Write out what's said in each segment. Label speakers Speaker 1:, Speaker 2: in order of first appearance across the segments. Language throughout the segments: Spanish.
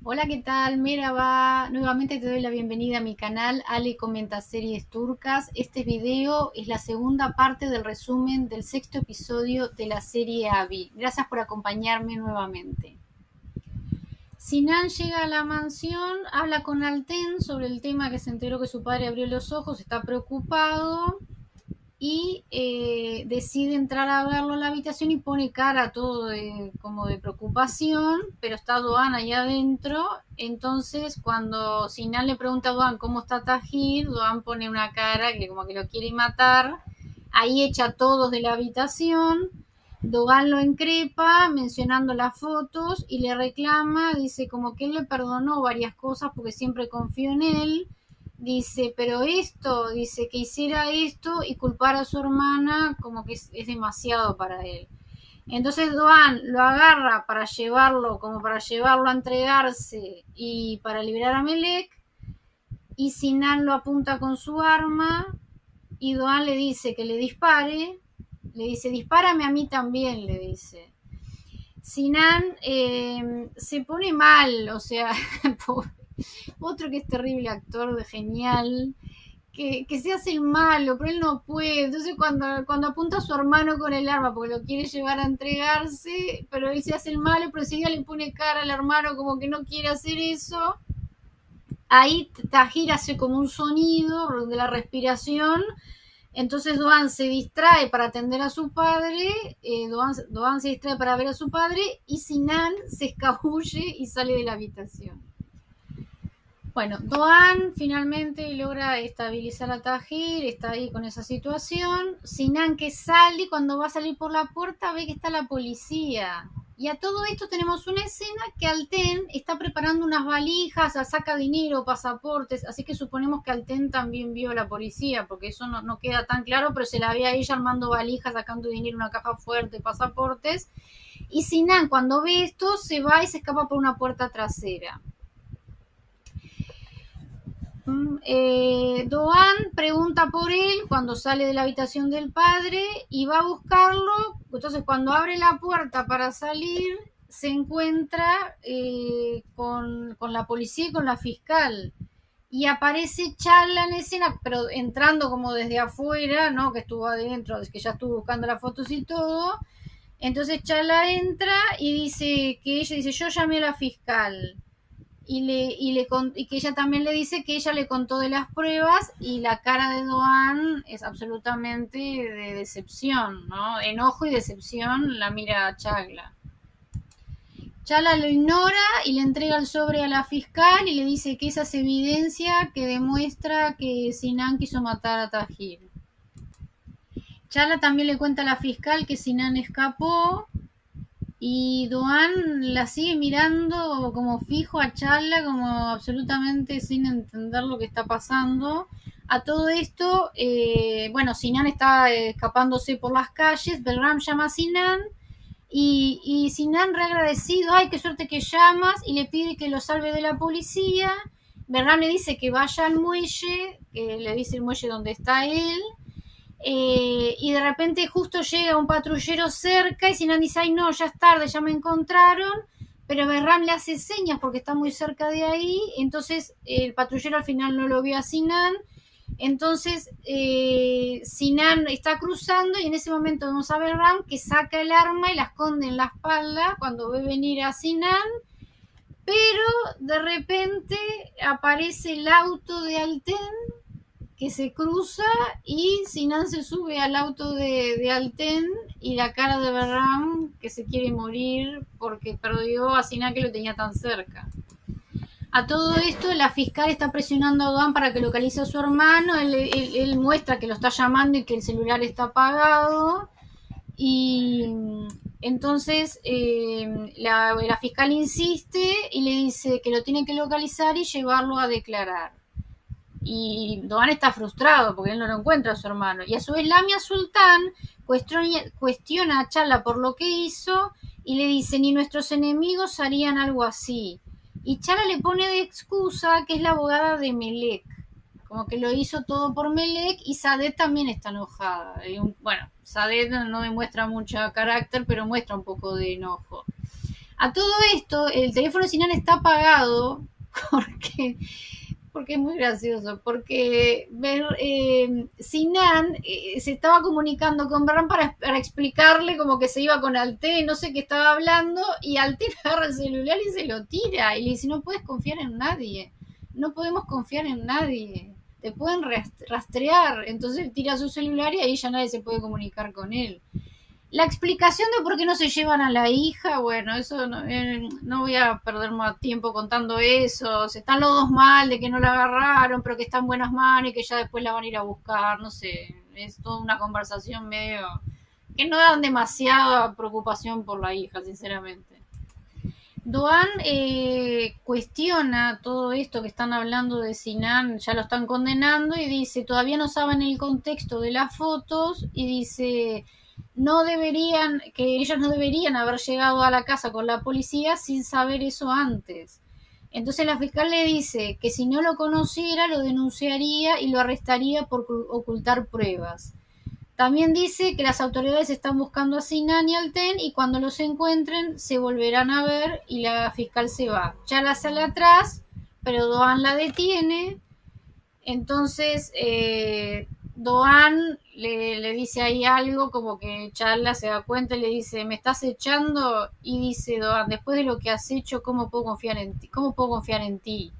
Speaker 1: Hola, ¿qué tal? Merhaba. Nuevamente te doy la bienvenida a mi canal Ale Comenta Series Turcas. Este video es la segunda parte del resumen del sexto episodio de la serie Abby. Gracias por acompañarme nuevamente. Sinan llega a la mansión, habla con Alten sobre el tema que se enteró que su padre abrió los ojos, está preocupado y decide entrar a verlo en la habitación y pone cara todo como de preocupación, pero está Doan ahí adentro. Entonces cuando Sinan le pregunta a Doan cómo está Tajir, Doan pone una cara que como que lo quiere matar, ahí echa a todos de la habitación. Dogan lo increpa mencionando las fotos y le reclama, dice como que él le perdonó varias cosas porque siempre confió en él. Dice, pero esto, dice que hiciera esto y culpar a su hermana como que es demasiado para él. Entonces Doan lo agarra para llevarlo, como para llevarlo a entregarse y para liberar a Melek, y Sinan lo apunta con su arma y Doan le dice que le dispare, le dice, dispárame a mí también, le dice. Sinan se pone mal, o sea, otro que es terrible actor, de genial, que se hace el malo, pero él no puede. Entonces cuando apunta a su hermano con el arma, porque lo quiere llevar a entregarse, pero él se hace el malo, pero enseguida le pone cara al hermano como que no quiere hacer eso. Ahí Tajir hace como un sonido de la respiración. Entonces Doan se distrae para atender a su padre, Doan se distrae para ver a su padre y Sinan se escabulle y sale de la habitación. Bueno, Doan finalmente logra estabilizar a Tajir, está ahí con esa situación. Sinan que sale, cuando va a salir por la puerta ve que está la policía. Y a todo esto tenemos una escena que Alten está preparando unas valijas, saca dinero, pasaportes, así que suponemos que Alten también vio a la policía, porque eso no queda tan claro, pero se la ve a ella armando valijas, sacando dinero, una caja fuerte, pasaportes. Y Sinan cuando ve esto se va y se escapa por una puerta trasera. Doan pregunta por él cuando sale de la habitación del padre y va a buscarlo. Entonces cuando abre la puerta para salir se encuentra con la policía y con la fiscal. Y aparece Chala en escena, pero entrando como desde afuera, ¿no? Que estuvo adentro, que ya estuvo buscando las fotos y todo. Entonces Chala entra y dice que ella dice, yo llamé a la fiscal y que ella también le dice que ella le contó de las pruebas y la cara de Doan es absolutamente de decepción, ¿no? Enojo y decepción la mira a Chagla. Chala lo ignora y le entrega el sobre a la fiscal y le dice que esa es evidencia que demuestra que Sinan quiso matar a Tajir. Chala también le cuenta a la fiscal que Sinan escapó y Doan la sigue mirando como fijo a Chala, como absolutamente sin entender lo que está pasando. A todo esto, bueno, Sinan está escapándose por las calles, Belram llama a Sinan y Sinan reagradecido, ay, qué suerte que llamas, y le pide que lo salve de la policía. Belram le dice que vaya al muelle, que le dice el muelle donde está él, y de repente justo llega un patrullero cerca y Sinan dice, ay no, ya es tarde, ya me encontraron, pero Berram le hace señas porque está muy cerca de ahí, entonces el patrullero al final no lo vio a Sinan, entonces Sinan está cruzando y en ese momento vemos a Berram que saca el arma y la esconde en la espalda cuando ve venir a Sinan, pero de repente aparece el auto de Alten que se cruza y Sinan se sube al auto de Alten y la cara de Berram que se quiere morir porque perdió a Sinan que lo tenía tan cerca. A todo esto la fiscal está presionando a Doan para que localice a su hermano, él muestra que lo está llamando y que el celular está apagado y entonces la fiscal insiste y le dice que lo tiene que localizar y llevarlo a declarar. Y Doan está frustrado porque él no lo encuentra a su hermano. Y a su vez Lamia Sultán cuestiona a Chala por lo que hizo y le dice, ni nuestros enemigos harían algo así. Y Chala le pone de excusa que es la abogada de Melek, como que lo hizo todo por Melek, y Sadet también está enojada. Bueno, Sadet no demuestra mucho carácter, pero muestra un poco de enojo. A todo esto, el teléfono de Sinan está apagado porque porque es muy gracioso, porque Sinan se estaba comunicando con Berran para explicarle como que se iba con Alté, no sé qué estaba hablando, y Alté agarra el celular y se lo tira, y le dice, no puedes confiar en nadie, no podemos confiar en nadie, te pueden rastrear, entonces tira su celular y ahí ya nadie se puede comunicar con él. La explicación de por qué no se llevan a la hija, bueno, eso no voy a perder más tiempo contando eso. Se están los dos mal de que no la agarraron, pero que está en buenas manos y que ya después la van a ir a buscar, no sé. Es toda una conversación medio que no dan demasiada preocupación por la hija, sinceramente. Doan cuestiona todo esto que están hablando de Sinan, ya lo están condenando y dice, todavía no saben el contexto de las fotos y dice, no deberían, que ellos no deberían haber llegado a la casa con la policía sin saber eso antes. Entonces la fiscal le dice que si no lo conociera lo denunciaría y lo arrestaría por ocultar pruebas. También dice que las autoridades están buscando a Sinan y al TEN y cuando los encuentren se volverán a ver y la fiscal se va. Chala sale atrás, pero Doan la detiene. Entonces Doan le dice ahí algo como que Chala se da cuenta y le dice, ¿me estás echando? Y dice Doan, después de lo que has hecho, ¿cómo puedo confiar en ti? ¿Cómo puedo confiar en ti?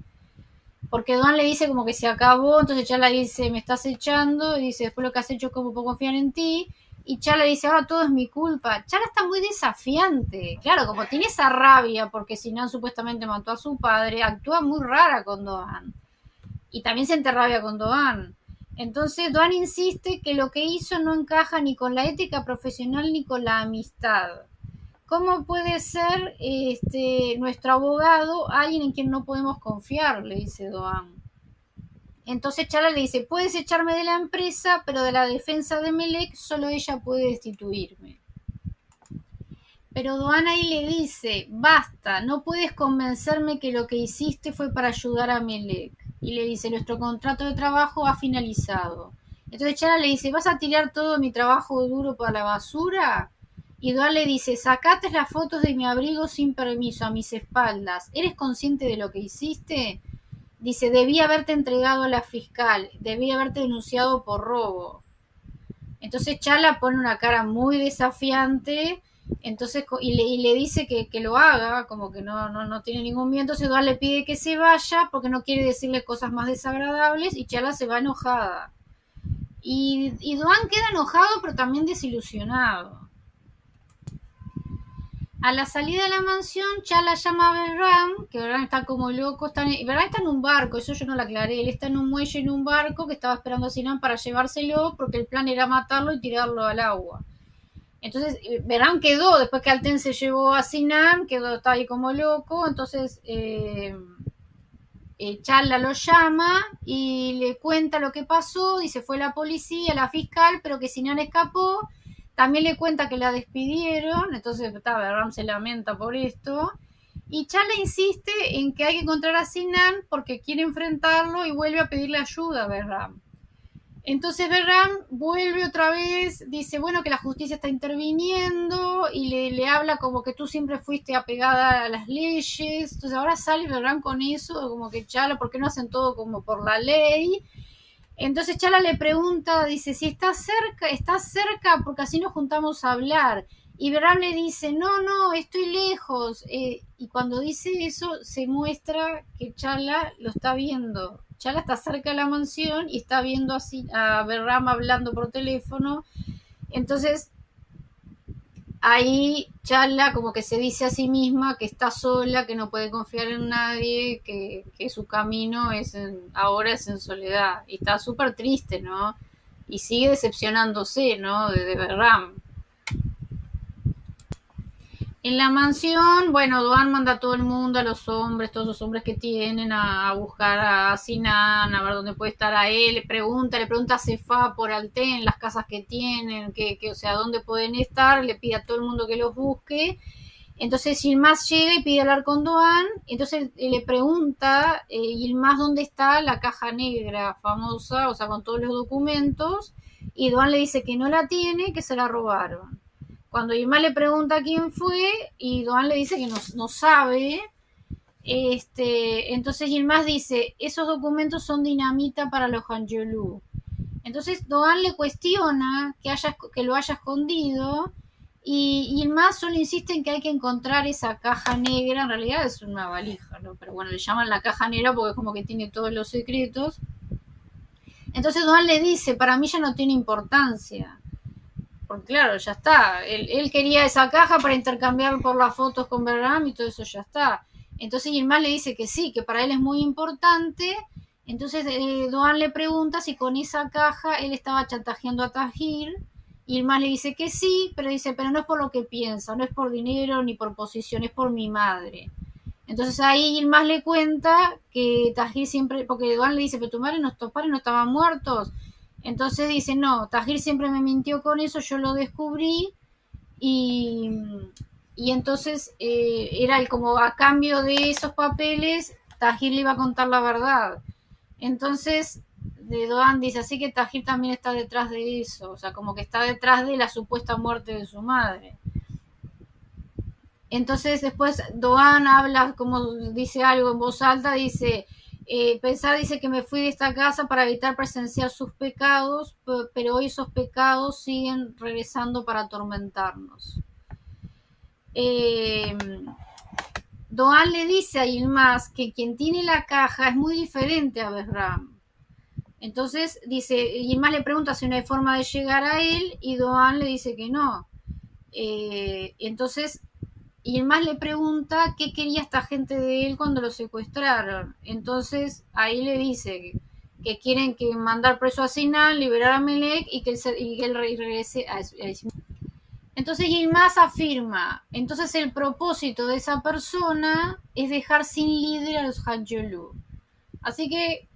Speaker 1: Porque Doan le dice como que se acabó, entonces Chala dice, me estás echando, y dice, después lo que has hecho, ¿cómo puedo confiar en ti? Y Chala dice, ahora todo es mi culpa. Chala está muy desafiante. Claro, como tiene esa rabia porque Sinan supuestamente mató a su padre, actúa muy rara con Doan. Y también se enterrabia con Doan. Entonces Doan insiste que lo que hizo no encaja ni con la ética profesional ni con la amistad. ¿Cómo puede ser nuestro abogado alguien en quien no podemos confiar? Le dice Doan. Entonces Chala le dice, puedes echarme de la empresa, pero de la defensa de Melek solo ella puede destituirme. Pero Doan ahí le dice, basta, no puedes convencerme que lo que hiciste fue para ayudar a Melek. Y le dice, nuestro contrato de trabajo ha finalizado. Entonces Chala le dice, ¿vas a tirar todo mi trabajo duro para la basura? Y Doan le dice, sacate las fotos de mi abrigo sin permiso a mis espaldas. ¿Eres consciente de lo que hiciste? Dice, debí haberte entregado a la fiscal, debí haberte denunciado por robo. Entonces Chala pone una cara muy desafiante, entonces y le dice que lo haga, como que no tiene ningún miedo. Entonces Doan le pide que se vaya porque no quiere decirle cosas más desagradables y Chala se va enojada. Y Doan queda enojado pero también desilusionado. A la salida de la mansión, Chala llama a Berram, que Berram está como loco. Berram está en un barco, eso yo no lo aclaré. Él está en un muelle en un barco que estaba esperando a Sinan para llevárselo porque el plan era matarlo y tirarlo al agua. Entonces, Berram quedó, después que Alten se llevó a Sinan, está ahí como loco. Entonces, Chala lo llama y le cuenta lo que pasó. Dice, fue la policía, la fiscal, pero que Sinan escapó. También le cuenta que la despidieron, entonces Berram se lamenta por esto. Y Chala insiste en que hay que encontrar a Sinan porque quiere enfrentarlo y vuelve a pedirle ayuda a Berram. Entonces Berram vuelve otra vez, dice, bueno, que la justicia está interviniendo y le habla como que tú siempre fuiste apegada a las leyes. Entonces ahora sale Berram con eso, como que Chala, ¿por qué no hacen todo como por la ley? Entonces Chala le pregunta, dice, si estás cerca porque así nos juntamos a hablar. Y Berram le dice, no, estoy lejos. Y cuando dice eso, se muestra que Chala lo está viendo. Chala está cerca de la mansión y está viendo así a Berram hablando por teléfono. Entonces ahí Chala como que se dice a sí misma que está sola, que no puede confiar en nadie, que su camino ahora es en soledad. Y está súper triste, ¿no? Y sigue decepcionándose, ¿no? De Berram. En la mansión, bueno, Doan manda a todo el mundo, a los hombres, todos los hombres que tienen, a buscar a Sinan, a ver dónde puede estar a él, le pregunta a Cefa por Alten, las casas que tienen, o sea, dónde pueden estar, le pide a todo el mundo que los busque. Entonces Yilmaz llega y pide hablar con Doan, entonces le pregunta Yilmaz dónde está la caja negra famosa, o sea, con todos los documentos, y Doan le dice que no la tiene, que se la robaron. cuando Yilmaz le pregunta quién fue, y Doan le dice que no sabe, entonces Yilmaz dice, esos documentos son dinamita para los Hanjelu. Entonces Doan le cuestiona que lo haya escondido, y Yilmaz solo insiste en que hay que encontrar esa caja negra. En realidad es una valija, ¿no? Pero bueno, le llaman la caja negra porque es como que tiene todos los secretos. Entonces Doan le dice, para mí ya no tiene importancia, porque claro, ya está, él quería esa caja para intercambiar por las fotos con Berram y todo eso ya está. Entonces Yilmaz le dice que sí, que para él es muy importante. Entonces Doan le pregunta si con esa caja él estaba chantajeando a Tahir. Yilmaz le dice que sí, pero dice, pero no es por lo que piensa, no es por dinero ni por posición, es por mi madre. Entonces ahí Yilmaz le cuenta que Tahir siempre, porque Doan le dice, pero tus padres no estaban muertos. Entonces dice, no, Tahir siempre me mintió con eso, yo lo descubrí, y, y entonces era como a cambio de esos papeles, Tahir le iba a contar la verdad. Entonces de Doan dice, así que Tahir también está detrás de eso, o sea, como que está detrás de la supuesta muerte de su madre. Entonces después Doan habla, como dice algo en voz alta, dice, pensar, dice que me fui de esta casa para evitar presenciar sus pecados, pero hoy esos pecados siguen regresando para atormentarnos. Doan le dice a Yilmaz que quien tiene la caja es muy diferente a Behram. Entonces dice, Yilmaz le pregunta si no hay forma de llegar a él, y Doan le dice que no. Entonces Yilmaz le pregunta qué quería esta gente de él cuando lo secuestraron. Entonces ahí le dice que quieren que mandar preso a Sinan, liberar a Melek y que él regrese a eso. Entonces Yilmaz afirma, entonces el propósito de esa persona es dejar sin líder a los Hanjelu. Así que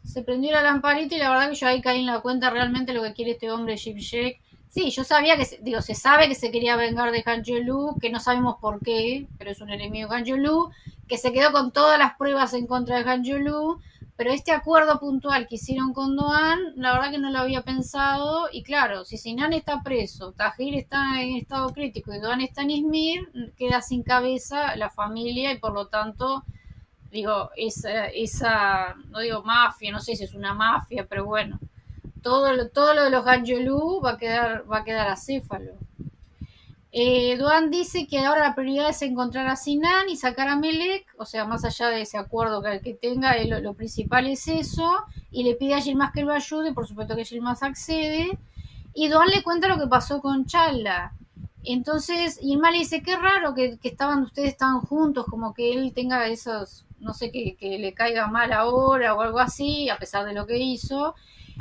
Speaker 1: se prendió la lamparita, y la verdad que yo ahí caí en la cuenta realmente lo que quiere este hombre Shipshek. Sí, yo sabía que, se sabe que se quería vengar de Hanjelu, que no sabemos por qué, pero es un enemigo de Hanjelu, que se quedó con todas las pruebas en contra de Hanjelu, pero este acuerdo puntual que hicieron con Doan, la verdad que no lo había pensado. Y claro, si Sinan está preso, Tahir está en estado crítico y Doan está en Izmir, queda sin cabeza la familia, y por lo tanto, digo, esa no digo mafia, no sé si es una mafia, pero bueno, todo lo de los Hanjelu va a quedar acéfalo. Doan dice que ahora la prioridad es encontrar a Sinan y sacar a Melek, o sea, más allá de ese acuerdo que tenga, lo principal es eso, y le pide a Yilmaz que lo ayude, por supuesto que Yilmaz accede, y Doan le cuenta lo que pasó con Chala. Entonces Yilmaz le dice, qué raro que ustedes tan juntos, como que él tenga esos, no sé, que le caiga mal ahora o algo así, a pesar de lo que hizo.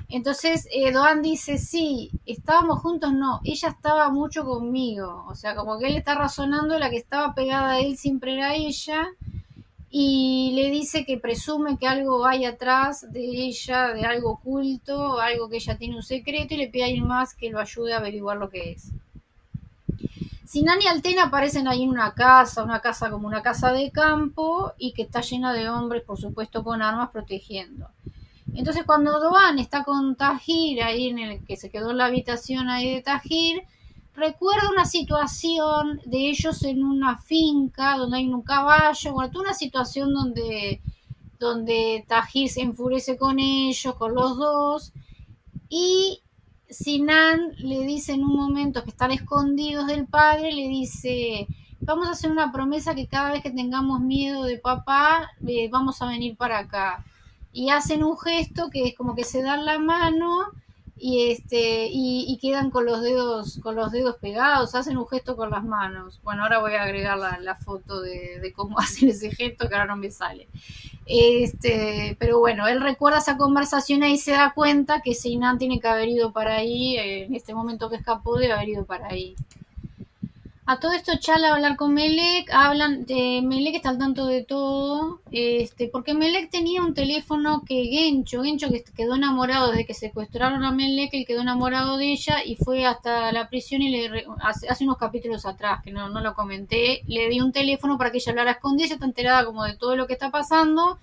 Speaker 1: Entonces Doan dice, sí, estábamos juntos, no, ella estaba mucho conmigo, o sea, como que él está razonando, la que estaba pegada a él siempre era ella, y le dice que presume que algo hay atrás de ella, de algo oculto, algo que ella tiene un secreto, y le pide a Yilmaz que lo ayude a averiguar lo que es. Sinan y Altena aparecen ahí en una casa como una casa de campo, y que está llena de hombres, por supuesto, con armas protegiendo. Entonces cuando Doan está con Tahir, ahí en el que se quedó en la habitación ahí de Tahir, recuerda una situación de ellos en una finca donde hay un caballo, bueno, toda una situación donde Tahir se enfurece con ellos, con los dos, y Sinan le dice en un momento que están escondidos del padre, le dice, vamos a hacer una promesa que cada vez que tengamos miedo de papá, vamos a venir para acá. Y hacen un gesto que es como que se dan la mano, y quedan con los dedos pegados, hacen un gesto con las manos. Bueno, ahora voy a agregar la foto de cómo hacen ese gesto, que ahora no me sale. Pero bueno, él recuerda esa conversación y se da cuenta que Sinan tiene que haber ido para ahí, en este momento que escapó debe haber ido para ahí. A todo esto Chala va a hablar con Melek, Melek está al tanto de todo, porque Melek tenía un teléfono que Gencho que quedó enamorado desde que secuestraron a Melek, él quedó enamorado de ella y fue hasta la prisión, y hace unos capítulos atrás, que no lo comenté, le dio un teléfono para que ella hablara escondida, ella está enterada como de todo lo que está pasando,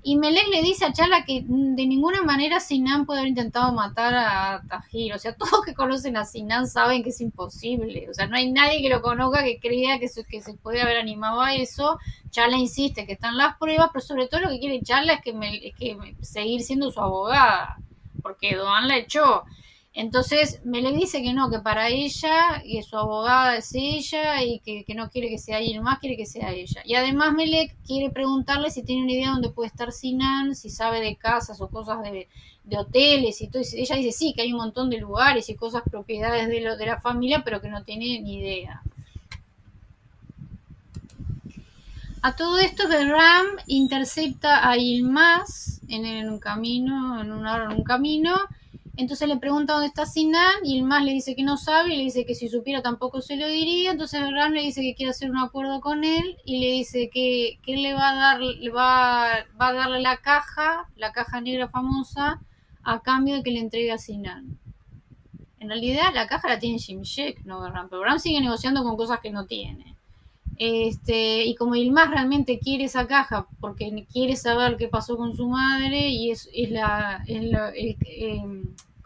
Speaker 1: Y Melek le dice a Chala que de ninguna manera Sinan puede haber intentado matar a Tajir. O sea, todos que conocen a Sinan saben que es imposible. O sea, no hay nadie que lo conozca que crea que se puede haber animado a eso. Chala insiste que están las pruebas, pero sobre todo lo que quiere Chala es que seguir siendo su abogada. Porque Doan la echó. Entonces me le dice que no, que para ella, y su abogada es ella, y que no quiere que sea alguien más, quiere que sea ella. Y además Melek quiere preguntarle si tiene una idea dónde puede estar Sinan, si sabe de casas o cosas de hoteles y todo. Y ella dice sí, que hay un montón de lugares y cosas, propiedades de la familia, pero que no tiene ni idea. A todo esto, Behram intercepta a Yilmaz en un camino, en un camino. Entonces le pregunta dónde está Sinan, y Yilmaz le dice que no sabe, y le dice que si supiera tampoco se lo diría. Entonces Behram le dice que quiere hacer un acuerdo con él, y le dice que él le va a dar, va a darle la caja negra famosa, a cambio de que le entregue a Sinan. En realidad la caja la tiene Shimshek, no Behram, pero Behram sigue negociando con cosas que no tiene. Y como Yilmaz realmente quiere esa caja porque quiere saber qué pasó con su madre, y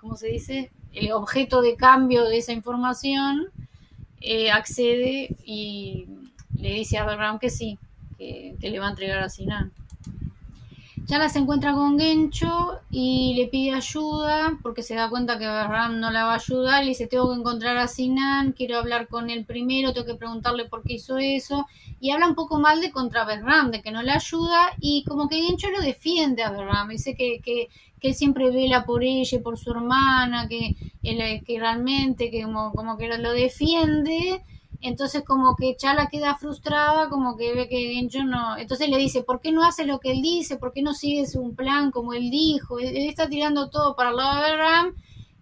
Speaker 1: ¿cómo se dice? El objeto de cambio de esa información, accede y le dice a Behram que sí, que le va a entregar a Sinan. Chala se encuentra con Gencho y le pide ayuda porque se da cuenta que Behram no la va a ayudar. Le dice: tengo que encontrar a Sinan, quiero hablar con él primero, tengo que preguntarle por qué hizo eso. Y habla un poco mal de contra Behram, de que no la ayuda, y como que Gencho lo defiende a Behram. Dice que él siempre vela por ella y por su hermana, que realmente que como que lo defiende. Entonces como que Chala queda frustrada, como que ve que Gencho no. Entonces le dice: ¿por qué no hace lo que él dice? ¿Por qué no sigues un plan como él dijo? Él está tirando todo para el lado de Behram,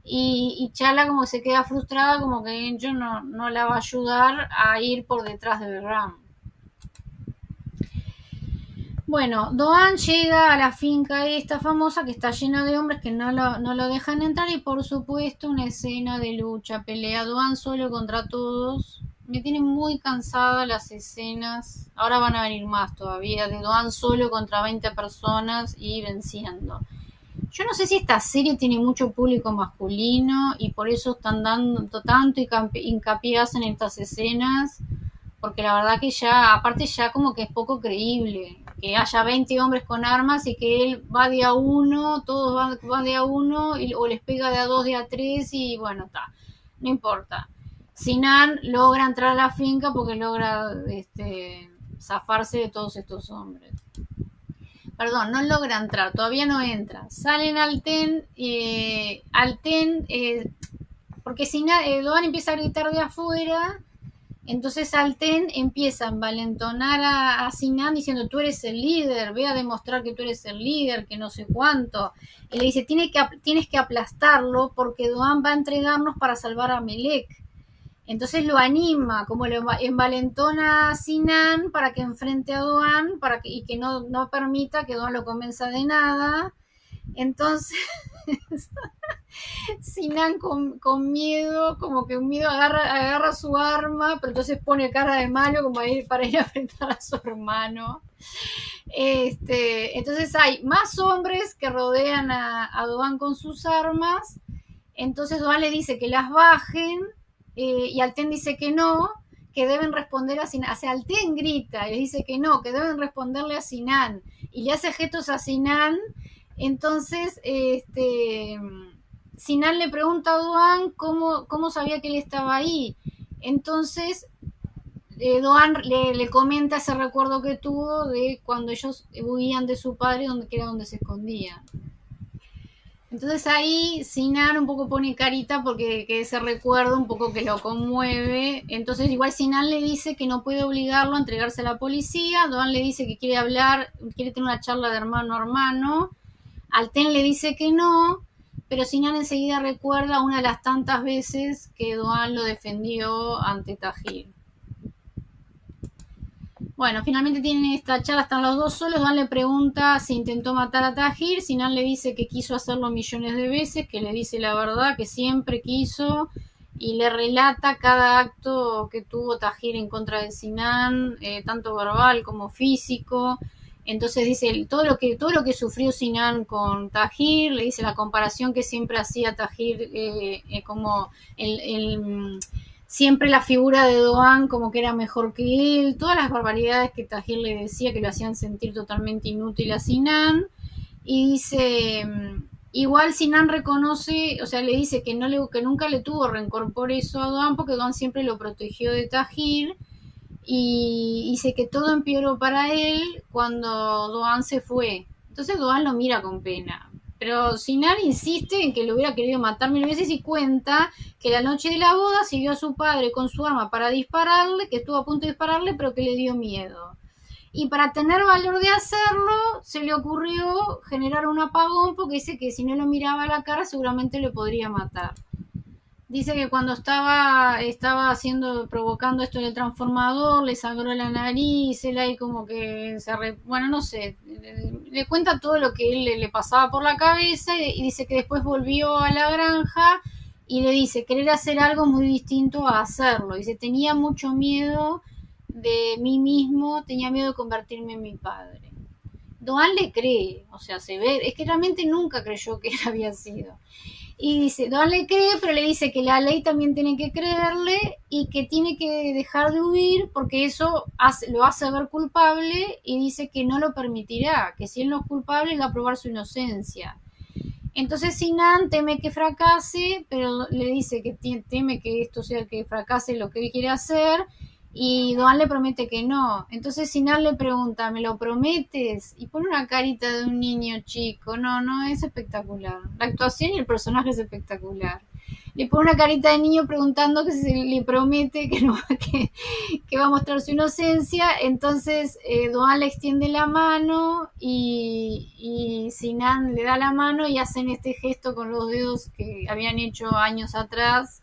Speaker 1: y Chala como se queda frustrada, como que Gencho no la va a ayudar a ir por detrás de Behram. Bueno, Doan llega a la finca esta famosa que está llena de hombres que no lo dejan entrar, y por supuesto una escena de lucha, pelea Doan solo contra todos. Me tienen muy cansada las escenas, ahora van a venir más todavía, de Doan solo contra 20 personas y venciendo. Yo no sé si esta serie tiene mucho público masculino y por eso están dando tanto hincapié en estas escenas, porque la verdad que ya, aparte ya como que es poco creíble que haya 20 hombres con armas y que él va de a uno, todos van de a uno, o les pega de a dos, de a tres, y bueno, está, no importa. Sinan logra entrar a la finca porque logra zafarse de todos estos hombres. Perdón, no logra entrar, todavía no entra. Salen porque Doan empieza a gritar de afuera. Entonces Alten empieza a envalentonar a Sinan diciendo: tú eres el líder, ve a demostrar que tú eres el líder, que no sé cuánto. Y le dice: tienes que aplastarlo porque Doan va a entregarnos para salvar a Melek. Entonces lo anima, como lo envalentona a Sinan para que enfrente a Doan, y que no permita que Doan lo convenza de nada. Entonces Sinan con miedo, como que un miedo, agarra su arma, pero entonces pone cara de malo como para ir a enfrentar a su hermano. Entonces hay más hombres que rodean a Doan con sus armas. Entonces Doan le dice que las bajen, y Alten dice que no, que deben responder a Sinan. O sea, Alten grita y le dice que no, que deben responderle a Sinan, y le hace gestos a Sinan. Entonces Sinan le pregunta a Doan cómo sabía que él estaba ahí. Entonces Doan le comenta ese recuerdo que tuvo de cuando ellos huían de su padre, que era donde se escondían. Entonces ahí Sinan un poco pone carita porque que ese recuerdo un poco que lo conmueve. Entonces igual Sinan le dice que no puede obligarlo a entregarse a la policía. Doan le dice que quiere tener una charla de hermano a hermano. Alten le dice que no, pero Sinan enseguida recuerda una de las tantas veces que Doan lo defendió ante Tajir. Bueno, finalmente tienen esta charla, están los dos solos. Doan le pregunta si intentó matar a Tajir. Sinan le dice que quiso hacerlo millones de veces, que le dice la verdad, que siempre quiso, y le relata cada acto que tuvo Tajir en contra de Sinan, tanto verbal como físico. Entonces dice todo lo que sufrió Sinan con Tahir, le dice la comparación que siempre hacía Tahir, como siempre la figura de Doan como que era mejor que él, todas las barbaridades que Tahir le decía que lo hacían sentir totalmente inútil a Sinan. Y dice, igual Sinan reconoce, o sea, le dice que, que nunca le tuvo rencor por eso a Doan, porque Doan siempre lo protegió de Tahir, y dice que todo empeoró para él cuando Doan se fue. Entonces Doan lo mira con pena. Pero Sinan insiste en que lo hubiera querido matar mil veces y cuenta que la noche de la boda siguió a su padre con su arma para dispararle, que estuvo a punto de dispararle, pero que le dio miedo. Y para tener valor de hacerlo, se le ocurrió generar un apagón porque dice que si no lo miraba a la cara seguramente le podría matar. Dice que cuando estaba haciendo, provocando esto en el transformador, le sangró la nariz, él ahí como que bueno, no sé, le cuenta todo lo que él le pasaba por la cabeza y dice que después volvió a la granja y le dice querer hacer algo muy distinto a hacerlo. Dice, tenía mucho miedo de mí mismo, tenía miedo de convertirme en mi padre. Doan le cree, o sea, se ve, es que realmente nunca creyó que él había sido. Y dice, Doan le cree, pero le dice que la ley también tiene que creerle y que tiene que dejar de huir porque eso lo hace ver culpable y dice que no lo permitirá, que si él no es culpable, él va a probar su inocencia. Entonces Sinan teme que fracase, pero le dice que teme que esto sea que fracase lo que él quiere hacer y Doan le promete que no. Entonces Sinan le pregunta, ¿me lo prometes? Y pone una carita de un niño chico. No, no, es espectacular. La actuación y el personaje es espectacular. Le pone una carita de niño preguntando que se le promete que, no, que va a mostrar su inocencia. Entonces Doan le extiende la mano y Sinan le da la mano y hacen este gesto con los dedos que habían hecho años atrás.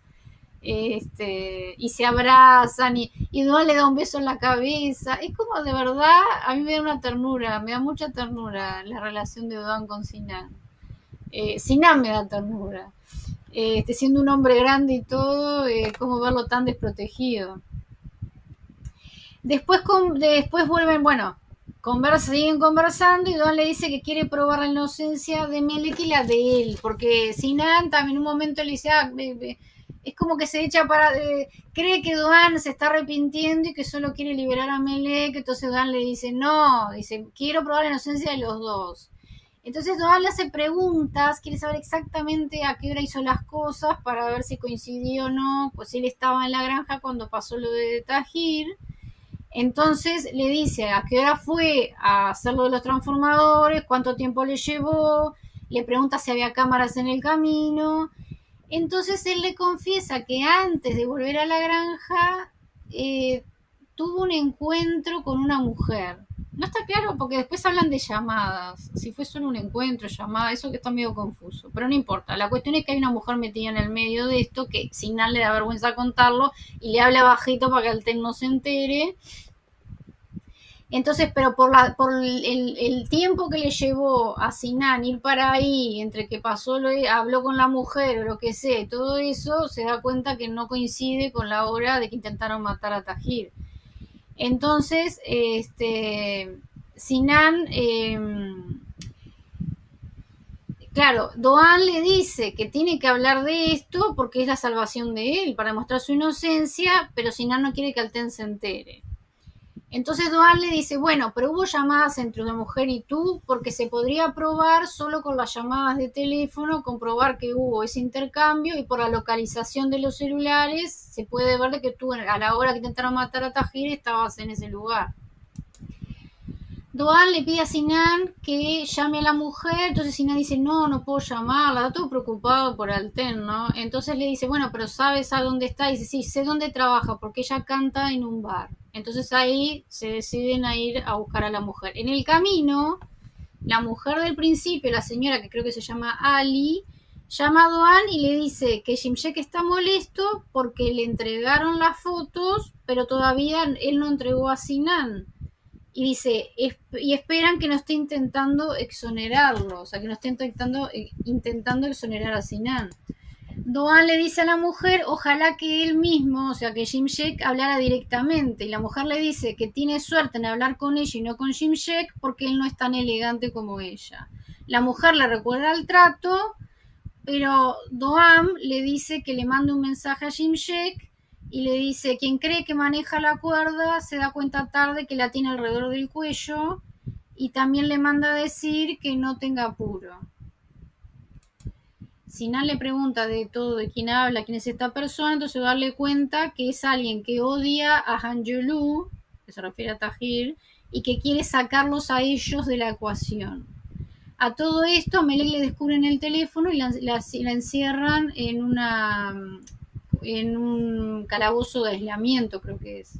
Speaker 1: Y se abrazan y Doan le da un beso en la cabeza. Es como de verdad, a mí me da una ternura, me da mucha ternura la relación de Doan con Sinan. Sinan me da ternura. Siendo un hombre grande y todo, cómo verlo tan desprotegido. Después vuelven, bueno, siguen conversando y Doan le dice que quiere probar la inocencia de Melek y la de él, porque Sinan también en un momento le dice, es como que se echa para, cree que Doan se está arrepintiendo y que solo quiere liberar a Melek, entonces Doan le dice, no, dice, quiero probar la inocencia de los dos. Entonces Doan le hace preguntas, quiere saber exactamente a qué hora hizo las cosas para ver si coincidió o no, pues él estaba en la granja cuando pasó lo de Tahir. Entonces le dice a qué hora fue a hacer lo de los transformadores, cuánto tiempo le llevó, le pregunta si había cámaras en el camino. Entonces él le confiesa que antes de volver a la granja tuvo un encuentro con una mujer. No está claro porque después hablan de llamadas. Si fue solo un encuentro, llamada, eso que está medio confuso. Pero no importa. La cuestión es que hay una mujer metida en el medio de esto que Sinan le da vergüenza contarlo y le habla bajito para que Alten no se entere. Entonces, pero por el tiempo que le llevó a Sinan ir para ahí, entre que habló con la mujer o lo que sea, todo eso, se da cuenta que no coincide con la hora de que intentaron matar a Tahir. Entonces, Sinan, claro, Doan le dice que tiene que hablar de esto porque es la salvación de él, para demostrar su inocencia, pero Sinan no quiere que Alten se entere. Entonces Doan le dice, bueno, pero hubo llamadas entre una mujer y tú, porque se podría probar solo con las llamadas de teléfono, comprobar que hubo ese intercambio y por la localización de los celulares se puede ver de que tú a la hora que intentaron matar a Tahir estabas en ese lugar. Doan le pide a Sinan que llame a la mujer, entonces Sinan dice, no puedo llamarla, está todo preocupado por Alten, ¿no? Entonces le dice, bueno, pero ¿sabes a dónde está? Y dice, sí, sé dónde trabaja, porque ella canta en un bar. Entonces ahí se deciden a ir a buscar a la mujer. En el camino, la mujer del principio, la señora que creo que se llama Ali, llama a Doan y le dice que Shimshek está molesto porque le entregaron las fotos, pero todavía él no entregó a Sinan. Y dice, y esperan que no esté intentando exonerarlo, o sea, que no esté intentando exonerar a Sinan. Doan le dice a la mujer, ojalá que él mismo, o sea, que Shimshek hablara directamente. Y la mujer le dice que tiene suerte en hablar con ella y no con Shimshek porque él no es tan elegante como ella. La mujer le recuerda el trato, pero Doam le dice que le mande un mensaje a Shimshek y le dice, quien cree que maneja la cuerda se da cuenta tarde que la tiene alrededor del cuello, y también le manda a decir que no tenga apuro. Sinan le pregunta de todo, de quién habla, quién es esta persona, entonces va a darle cuenta que es alguien que odia a Hanjulu, que se refiere a Tahir, y que quiere sacarlos a ellos de la ecuación. A todo esto, a Melek le descubren el teléfono y la encierran en un calabozo de aislamiento, creo que es.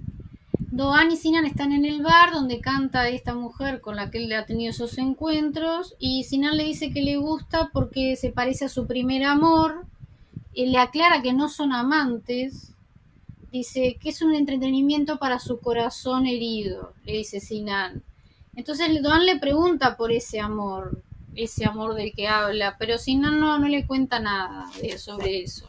Speaker 1: Doan y Sinan están en el bar donde canta esta mujer con la que él ha tenido esos encuentros, y Sinan le dice que le gusta porque se parece a su primer amor. Él le aclara que no son amantes, dice que es un entretenimiento para su corazón herido, le dice Sinan. Entonces Doan le pregunta por ese amor del que habla, pero Sinan no le cuenta nada sobre eso.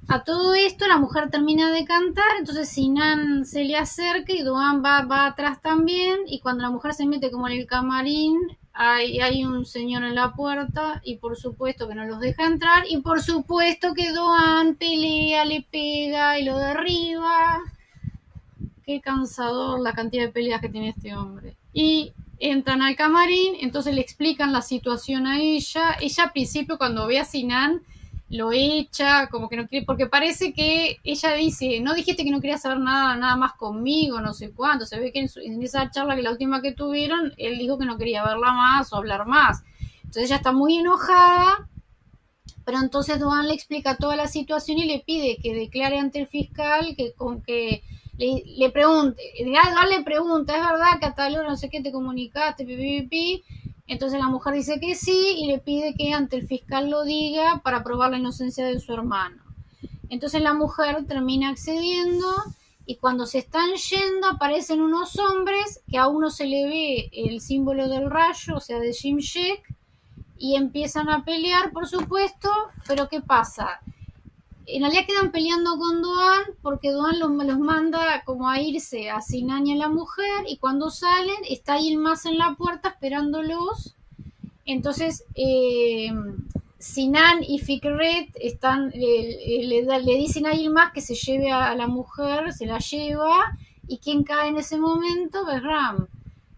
Speaker 1: A todo esto la mujer termina de cantar, entonces Sinan se le acerca y Doan va atrás también, y cuando la mujer se mete como en el camarín, hay un señor en la puerta y por supuesto que no los deja entrar, y por supuesto que Doan pelea, le pega y lo derriba. Qué cansador la cantidad de peleas que tiene este hombre. Y entran al camarín, entonces le explican la situación a ella. Ella al principio cuando ve a Sinan lo echa, como que no quiere, porque parece que ella dice, no dijiste que no querías saber nada más conmigo, no sé cuánto. Se ve que en esa charla, que la última que tuvieron, él dijo que no quería verla más o hablar más. Entonces ella está muy enojada, pero entonces Doan le explica toda la situación y le pide que declare ante el fiscal, que le pregunte, Doan le pregunta, ¿es verdad que a tal hora no sé qué te comunicaste? Pi? Entonces la mujer dice que sí y le pide que ante el fiscal lo diga para probar la inocencia de su hermano. Entonces la mujer termina accediendo, y cuando se están yendo aparecen unos hombres que a uno se le ve el símbolo del rayo, o sea, de Shimshek, y empiezan a pelear, por supuesto, pero ¿qué pasa? En realidad quedan peleando con Doan porque Doan los manda como a irse a Sinan y a la mujer, y cuando salen está Yilmaz en la puerta esperándolos. Entonces Sinan y Fikret están, le dicen a Yilmaz que se lleve a la mujer, se la lleva, y ¿quién cae en ese momento? Behram.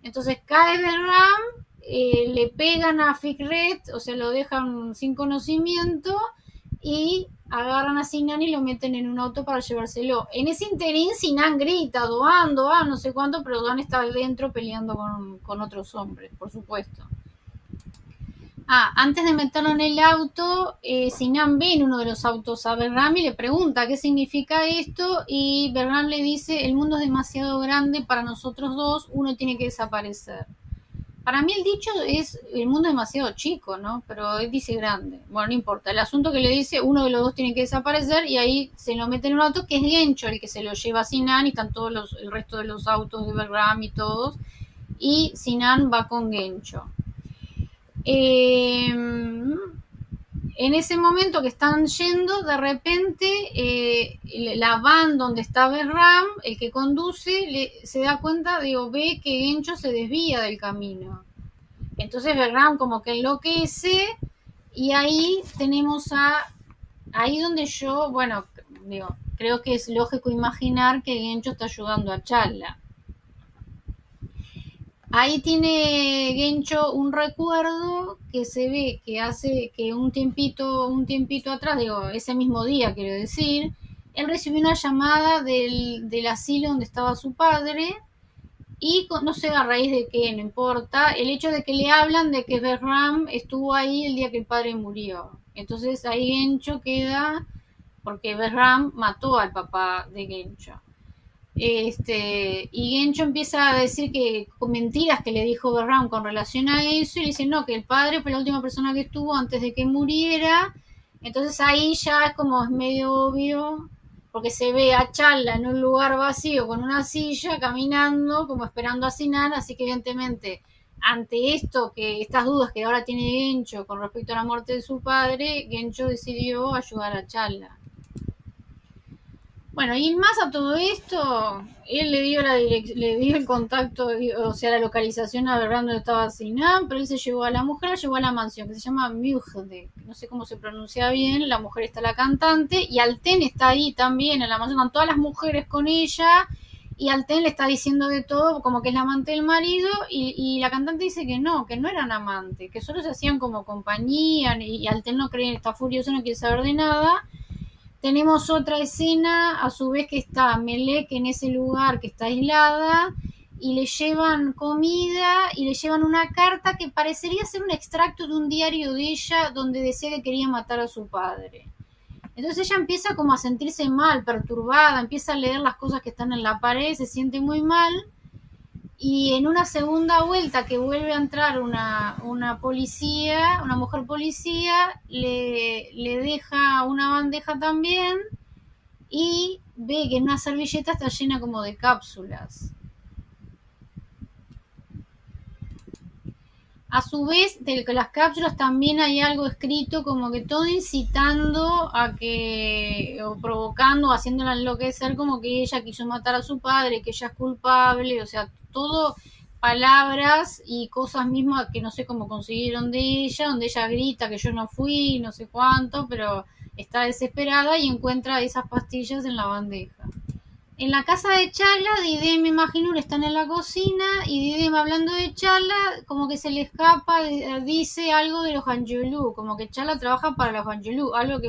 Speaker 1: Entonces cae Behram, le pegan a Fikret, o sea, lo dejan sin conocimiento, y agarran a Sinan y lo meten en un auto para llevárselo. En ese interín Sinan grita, Doan, no sé cuánto, pero Doan está adentro peleando con otros hombres, por supuesto. Antes de meterlo en el auto, Sinan ve en uno de los autos a Behram y le pregunta qué significa esto, y Behram le dice, el mundo es demasiado grande para nosotros dos, uno tiene que desaparecer. Para mí el dicho es, el mundo es demasiado chico, ¿no? Pero él dice grande. Bueno, no importa. El asunto que le dice, uno de los dos tiene que desaparecer, y ahí se lo mete en un auto que es Gencho el que se lo lleva a Sinan, y están todos el resto de los autos de Behram y todos, y Sinan va con Gencho. En ese momento que están yendo, de repente la van donde está Behram, el que conduce, se da cuenta, ve que Gencho se desvía del camino. Entonces Behram como que enloquece, y ahí tenemos ahí donde yo, bueno, creo que es lógico imaginar que Gencho está ayudando a Chala. Ahí tiene Gencho un recuerdo que se ve que hace que un tiempito atrás, ese mismo día quiero decir, él recibió una llamada del asilo donde estaba su padre, y no sé a raíz de qué, no importa, el hecho de que le hablan de que Behram estuvo ahí el día que el padre murió. Entonces ahí Gencho queda, porque Behram mató al papá de Gencho. Y Gencho empieza a decir que con mentiras que le dijo Behram con relación a eso, y le dice no, que el padre fue la última persona que estuvo antes de que muriera. Entonces ahí ya es como, es medio obvio, porque se ve a Chala en un lugar vacío con una silla caminando como esperando a Sinan, así que evidentemente ante esto, que estas dudas que ahora tiene Gencho con respecto a la muerte de su padre, Gencho decidió ayudar a Chala. Bueno, y más a todo esto, él le dio le dio el contacto, o sea, la localización a ver dónde estaba Sinan, pero él se llevó a la mujer, la llevó a la mansión, que se llama Mujde, no sé cómo se pronuncia bien, la mujer está la cantante, y Alten está ahí también, en la mansión, con todas las mujeres con ella, y Alten le está diciendo de todo, como que es la amante del marido, y la cantante dice que no eran amantes, que solo se hacían como compañía, y Alten no cree, está furioso, no quiere saber de nada. Tenemos otra escena, a su vez que está Melek en ese lugar que está aislada, y le llevan comida y le llevan una carta que parecería ser un extracto de un diario de ella donde decía que quería matar a su padre. Entonces ella empieza como a sentirse mal, perturbada, empieza a leer las cosas que están en la pared, se siente muy mal, y en una segunda vuelta que vuelve a entrar una policía, una mujer policía, le deja una bandeja también y ve que en una servilleta está llena como de cápsulas. A su vez, de las cápsulas también hay algo escrito como que todo incitando a que, o provocando, haciéndola enloquecer, como que ella quiso matar a su padre, que ella es culpable, o sea, todo palabras y cosas mismas que no sé cómo consiguieron de ella, donde ella grita que yo no fui, no sé cuánto, pero está desesperada y encuentra esas pastillas en la bandeja. En la casa de Chala, Didem y Majinur están en la cocina y Didem, hablando de Chala, como que se le escapa, dice algo de los Angelou, como que Chala trabaja para los Angelou, algo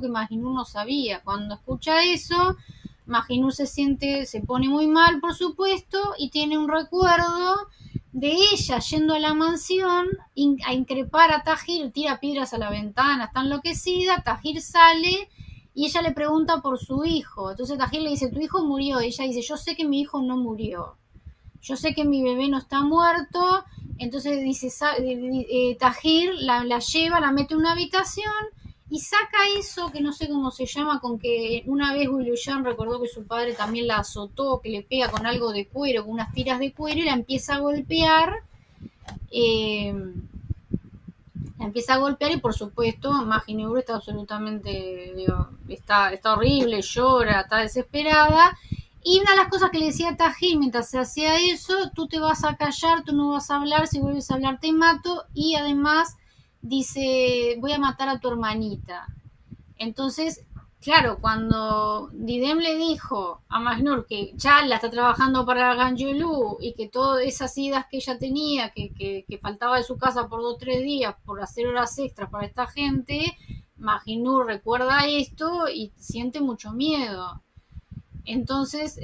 Speaker 1: que Majinur no sabía. Cuando escucha eso, Majinur se pone muy mal, por supuesto, y tiene un recuerdo de ella yendo a la mansión a increpar a Tahir, tira piedras a la ventana, está enloquecida, Tahir sale y ella le pregunta por su hijo. Entonces Tahir le dice, tu hijo murió. Y ella dice, yo sé que mi hijo no murió. Yo sé que mi bebé no está muerto. Entonces dice, Tahir la lleva, la mete en una habitación y saca eso que no sé cómo se llama, con que una vez William recordó que su padre también la azotó, que le pega con algo de cuero, con unas tiras de cuero, y la empieza a golpear. Eh, la empieza a golpear y por supuesto Majinebro está absolutamente, digo, está horrible, llora, está desesperada. Y una de las cosas que le decía a Tajir mientras se hacía eso, tú te vas a callar, tú no vas a hablar, si vuelves a hablar te mato, y además dice, voy a matar a tu hermanita. Entonces, claro, cuando Didem le dijo a Majnur que Chala está trabajando para Ganjolu y que todas esas idas que ella tenía, que faltaba de su casa por 2 o 3 días por hacer horas extras para esta gente, Majnur recuerda esto y siente mucho miedo. Entonces,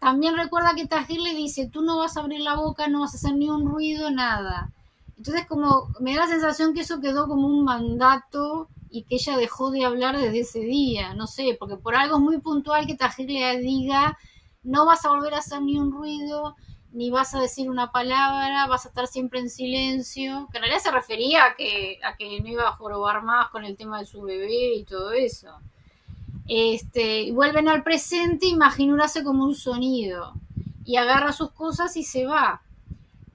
Speaker 1: también recuerda que Tajir le dice, tú no vas a abrir la boca, no vas a hacer ni un ruido, nada. Entonces, como me da la sensación que eso quedó como un mandato y que ella dejó de hablar desde ese día, no sé, porque por algo es muy puntual que Tajir le diga, no vas a volver a hacer ni un ruido, ni vas a decir una palabra, vas a estar siempre en silencio, que en realidad se refería a que no iba a jorobar más con el tema de su bebé y todo eso. Vuelven al presente y Majinur hace como un sonido y agarra sus cosas y se va.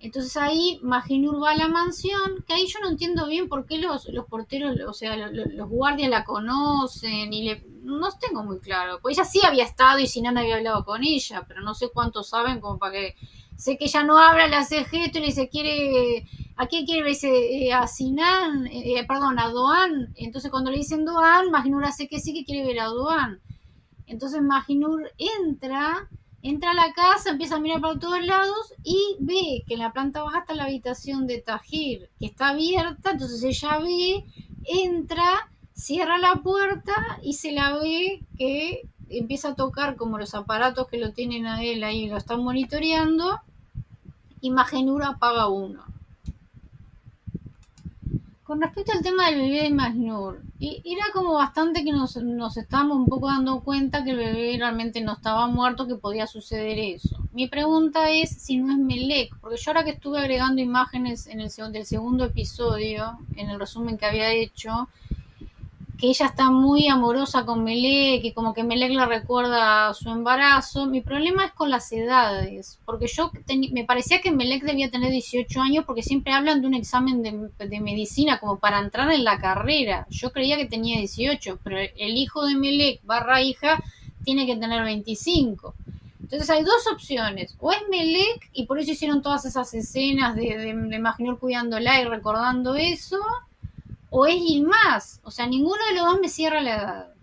Speaker 1: Entonces ahí Majinur va a la mansión, que ahí yo no entiendo bien por qué los porteros, o sea, los guardias la conocen y no tengo muy claro. Pues ella sí había estado y Sinan había hablado con ella, pero no sé cuántos saben como para que... Sé que ella no habla, le hace gesto y le dice, ¿a quién quiere? Le dice, a Sinan, perdón, a Doan. Entonces cuando le dicen Doan, Majinur hace que sí, que quiere ver a Doan. Entonces Majinur entra a la casa, empieza a mirar para todos lados y ve que en la planta baja está la habitación de Tajir, que está abierta. Entonces ella ve, entra, cierra la puerta y se la ve que empieza a tocar como los aparatos que lo tienen a él ahí, lo están monitoreando, y Majinur apaga uno. Con respecto al tema del bebé de Majnur, era como bastante que nos estábamos un poco dando cuenta que el bebé realmente no estaba muerto, que podía suceder eso. Mi pregunta es si no es Melek, porque yo ahora que estuve agregando imágenes del segundo episodio, en el resumen que había hecho, que ella está muy amorosa con Melek, y como que Melek le recuerda su embarazo. Mi problema es con las edades, porque me parecía que Melek debía tener 18 años, porque siempre hablan de un examen de medicina como para entrar en la carrera. Yo creía que tenía 18, pero el hijo de Melek barra hija tiene que tener 25. Entonces hay dos opciones: o es Melek y por eso hicieron todas esas escenas de Magnol cuidándola y recordando eso, o es Yilmaz. O sea, ninguno de los dos me cierra la edad.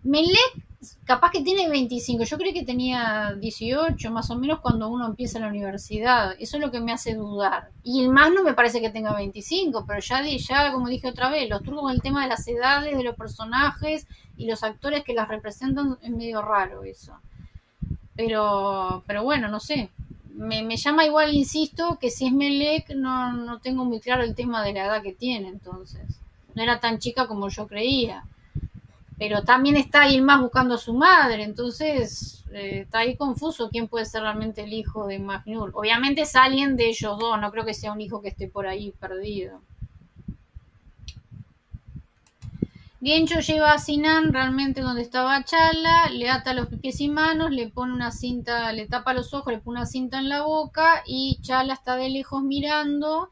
Speaker 1: Melek capaz que tiene 25, yo creo que tenía 18 más o menos cuando uno empieza la universidad. Eso es lo que me hace dudar. Y Yilmaz no me parece que tenga 25, pero ya como dije otra vez, los turcos con el tema de las edades de los personajes y los actores que las representan es medio raro eso. Pero bueno, no sé. Me llama igual, insisto, que si es Melek, no tengo muy claro el tema de la edad que tiene, entonces. No era tan chica como yo creía. Pero también está Yilmaz buscando a su madre, entonces está ahí confuso quién puede ser realmente el hijo de Magnul. Obviamente es alguien de ellos dos, no creo que sea un hijo que esté por ahí perdido. Gencho lleva a Sinan realmente donde estaba Chala, le ata los pies y manos, le pone una cinta, le tapa los ojos, le pone una cinta en la boca y Chala está de lejos mirando.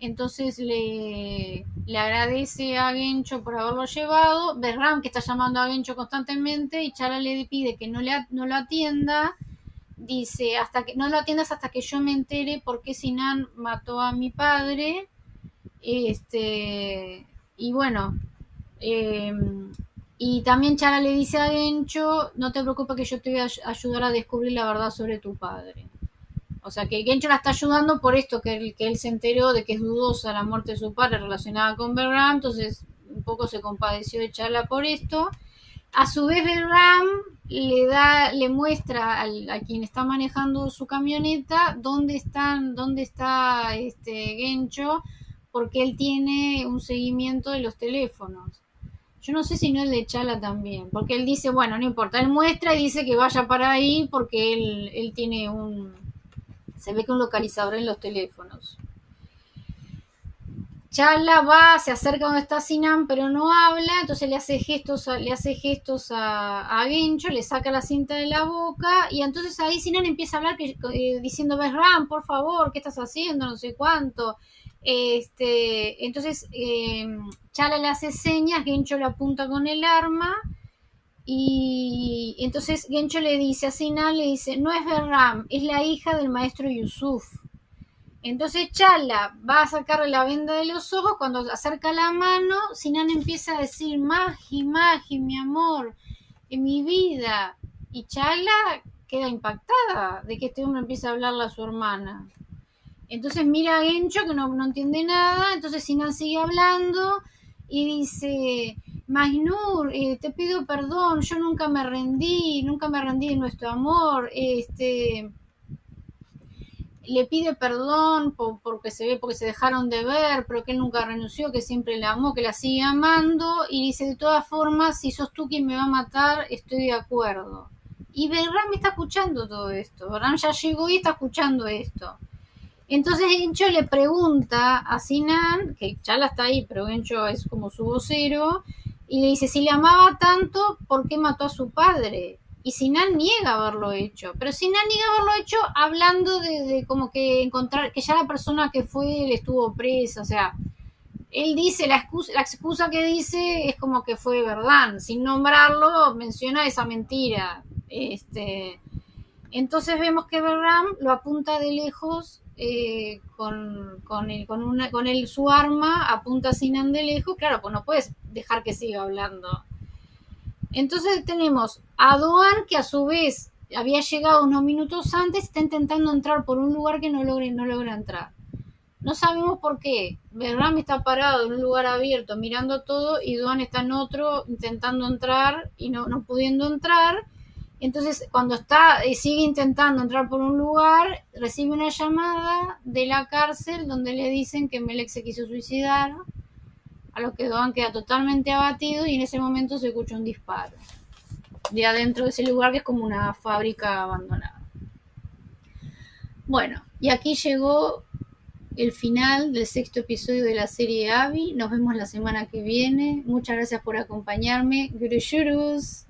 Speaker 1: Entonces le agradece a Gencho por haberlo llevado. Behram, que está llamando a Gencho constantemente, y Chala le pide que no lo atienda. Dice, hasta que no lo atiendas hasta que yo me entere por qué Sinan mató a mi padre. Y bueno, eh, y también Chala le dice a Gencho, no te preocupes que yo te voy a ayudar a descubrir la verdad sobre tu padre. O sea que Gencho la está ayudando por esto, que él se enteró de que es dudosa la muerte de su padre relacionada con Behram, entonces un poco se compadeció de Chala por esto. A su vez Behram le muestra a quien está manejando su camioneta dónde está Gencho, porque él tiene un seguimiento de los teléfonos. Yo no sé si no es de Chala también, porque él dice, bueno, no importa, él muestra y dice que vaya para ahí porque él tiene se ve que un localizador en los teléfonos. Chala va, se acerca donde está Sinan, pero no habla, entonces le hace gestos a Gencho, le saca la cinta de la boca, y entonces ahí Sinan empieza a hablar diciendo, Behram, por favor, ¿qué estás haciendo? No sé cuánto. Entonces Chala le hace señas, Gencho le apunta con el arma, y entonces Gencho le dice a Sinan, le dice, no es Behram, es la hija del maestro Yusuf. Entonces Chala va a sacarle la venda de los ojos. Cuando acerca la mano, Sinan empieza a decir, Magi, Magi, mi amor, en mi vida. Y Chala queda impactada de que este hombre empieza a hablarle a su hermana. Entonces mira a Gencho, que no entiende nada. Entonces Sinan sigue hablando y dice, Magnur, te pido perdón, yo nunca me rendí de nuestro amor. Le pide perdón porque se dejaron de ver, pero que él nunca renunció, que siempre la amó, que la sigue amando, y dice, de todas formas, si sos tú quien me va a matar, estoy de acuerdo. Y Behram está escuchando todo esto, Behram ya llegó y está escuchando esto. Entonces Gencho le pregunta a Sinan, que Chala está ahí, pero Gencho es como su vocero, y le dice, si le amaba tanto, ¿por qué mató a su padre? Y Sinan niega haberlo hecho, pero Sinan niega haberlo hecho hablando de como que encontrar, que ya la persona que fue le estuvo presa, o sea, él dice, la excusa que dice es como que fue verdad, sin nombrarlo, menciona esa mentira. Entonces vemos que Behram lo apunta de lejos con su arma, apunta a Sinan de lejos, claro, pues no puedes dejar que siga hablando. Entonces tenemos a Doan, que a su vez había llegado unos minutos antes, está intentando entrar por un lugar que no logra entrar. No sabemos por qué. Behram está parado en un lugar abierto mirando todo y Doan está en otro intentando entrar y no pudiendo entrar. Entonces cuando sigue intentando entrar por un lugar, recibe una llamada de la cárcel donde le dicen que Melek se quiso suicidar, a lo que Doan queda totalmente abatido y en ese momento se escucha un disparo de adentro de ese lugar que es como una fábrica abandonada. Bueno, y aquí llegó el final del sexto episodio de la serie Abby. Nos vemos la semana que viene. Muchas gracias por acompañarme. Guruşürüz.